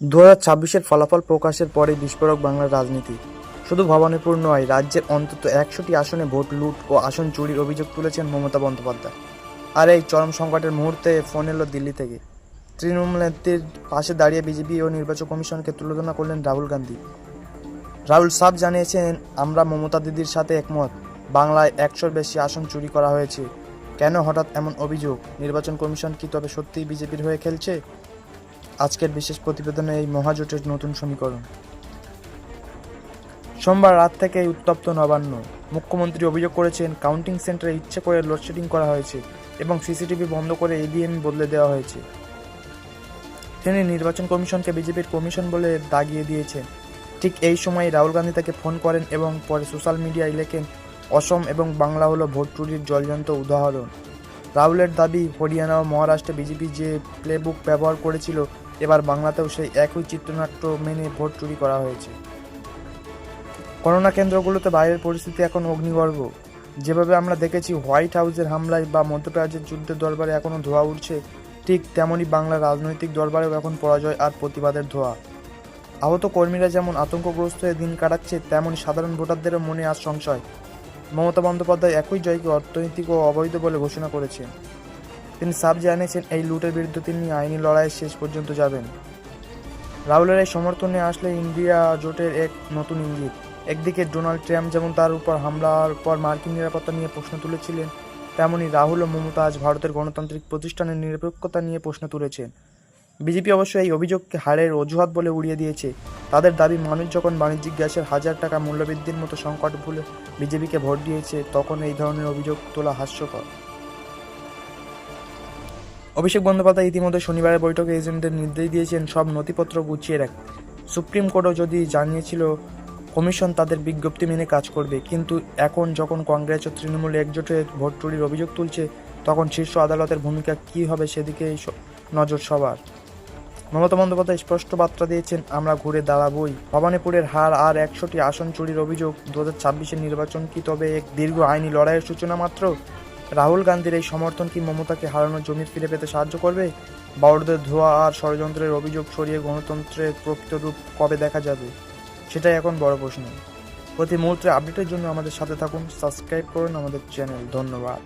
২০২৬-এর ফলাফল প্রকাশের পরেই বিস্ফোরক বাংলার রাজনীতি। শুধু ভবানীপুর নয়, রাজ্যের অন্তত ১০০টি আসনে ভোট লুট ও আসন চুরির অভিযোগ তুলেছেন মমতা বন্দ্যোপাধ্যায়। আর এই চরম সংকটের মুহূর্তে ফোন এলো দিল্লি থেকে। তৃণমূল নেত্রীর পাশে দাঁড়িয়ে বিজেপি ও নির্বাচন কমিশনকে তুলনা করলেন রাহুল গান্ধী। রাহুল সাফ জানিয়েছেন, আমরা মমতা দিদির সাথে একমত। বাংলায় ১০০-র বেশি আসন চুরি করা হয়েছে। কেন হঠাৎ এমন অভিযোগ? নির্বাচন কমিশন কি তবে সত্যিই বিজেপির হয়ে খেলছে? আজকের বিশেষ প্রতিবেদনে এই মহাজোটের নতুন সমীকরণ। সোমবার রাত থেকেই উত্তপ্ত নবান্ন। মুখ্যমন্ত্রী অভিযোগ করেছেন, কাউন্টিং সেন্টারে ইচ্ছে করে লোডশেডিং করা হয়েছে এবং সিসিটিভি বন্ধ করে ইভিএম বদলে দেওয়া হয়েছে। তিনি নির্বাচন কমিশনকে বিজেপির কমিশন বলে দাগিয়ে দিয়েছেন। ঠিক এই সময় রাহুল গান্ধী তাকে ফোন করেন এবং পরে সোশ্যাল মিডিয়ায় লেখেন, অসম এবং বাংলা হলো ভোট চুরির জ্বলন্ত উদাহরণ। রাহুলের দাবি, হরিয়ানা ও মহারাষ্ট্রে বিজেপি যে প্লেবুক ব্যবহার করেছিল, এবার বাংলাতেও সেই একই চিত্রনাট্য মেনে ভোট চুরি করা হয়েছে। গণনা কেন্দ্রগুলোতে বাইরের পরিস্থিতি এখন অগ্নিগর্ভ। যেভাবে আমরা দেখেছি হোয়াইট হাউসের হামলায় বা মধ্যপ্রাচ্যের যুদ্ধের দরবারে এখনও ধোঁয়া উঠছে, ঠিক তেমনই বাংলার রাজনৈতিক দরবারেও এখন পরাজয় আর প্রতিবাদের ধোঁয়া। আহত কর্মীরা যেমন আতঙ্কগ্রস্ত হয়ে দিন কাটাচ্ছে, তেমনই সাধারণ ভোটারদেরও মনে আজ সংশয়। মমতা বন্দ্যোপাধ্যায় একই জয়কে অর্থনৈতিক ও অবৈধ বলে ঘোষণা করেছেন। তিনি সাফ জানিয়েছেন, এই লুটের বিরুদ্ধে তিনি আইনি লড়াইয়ের শেষ পর্যন্ত যাবেন। রাহুলের এই সমর্থনে আসলে ইন্ডিয়া জোটের এক নতুন ইঙ্গিত। একদিকে ডোনাল্ড ট্রাম্প যেমন তার উপর হামলার পর মার্কিন নিরাপত্তা নিয়ে প্রশ্ন তুলেছিলেন, তেমনই রাহুল ও মমতা আজ ভারতের গণতান্ত্রিক প্রতিষ্ঠানের নিরপেক্ষতা নিয়ে প্রশ্ন তুলেছেন। বিজেপি অবশ্য এই অভিযোগকে হারের অজুহাত বলে উড়িয়ে দিয়েছে। তাদের দাবি, মানুষ যখন বাণিজ্যিক গ্যাসের ১,০০০ টাকা মূল্যবৃদ্ধির মতো সংকট ভুলে বিজেপিকে ভোট দিয়েছে, তখন এই ধরনের অভিযোগ তোলা হাস্যকর। অভিষেক বন্দ্যোপাধ্যায় ইতিমধ্যে শনিবারের বৈঠকে এজেন্টদের নির্দেশ দিয়েছেন সব নথিপত্র গুছিয়ে রাখতে। সুপ্রিম কোর্টও যদি জানিয়েছিল কমিশন তাদের বিজ্ঞপ্তি মেনে কাজ করবে, কিন্তু এখন যখন কংগ্রেস ও তৃণমূল একজোটে ভোট চুরির অভিযোগ তুলছে, তখন শীর্ষ আদালতের ভূমিকা কী হবে সেদিকেই নজর সবার। মমতা বন্দ্যোপাধ্যায় স্পষ্ট বার্তা দিয়েছেন, আমরা ঘুরে দাঁড়াবই। ভবানীপুরের হার আর ১০০টি আসন চুরির অভিযোগ ২০২৬-এর নির্বাচন কি তবে এক দীর্ঘ আইনি লড়াইয়ের সূচনা মাত্র? রাহুল গান্ধীর এই সমর্থন কি মমতাকে হারানোর জমি ফিরে পেতে সাহায্য করবে? বারোদের ধোঁয়া আর ষড়যন্ত্রের অভিযোগ সরিয়ে গণতন্ত্রের প্রকৃত রূপ কবে দেখা যাবে, সেটাই এখন বড় প্রশ্ন। প্রতি মুহূর্তে আপডেটের জন্য আমাদের সাথে থাকুন, সাবস্ক্রাইব করুন আমাদের চ্যানেল। ধন্যবাদ।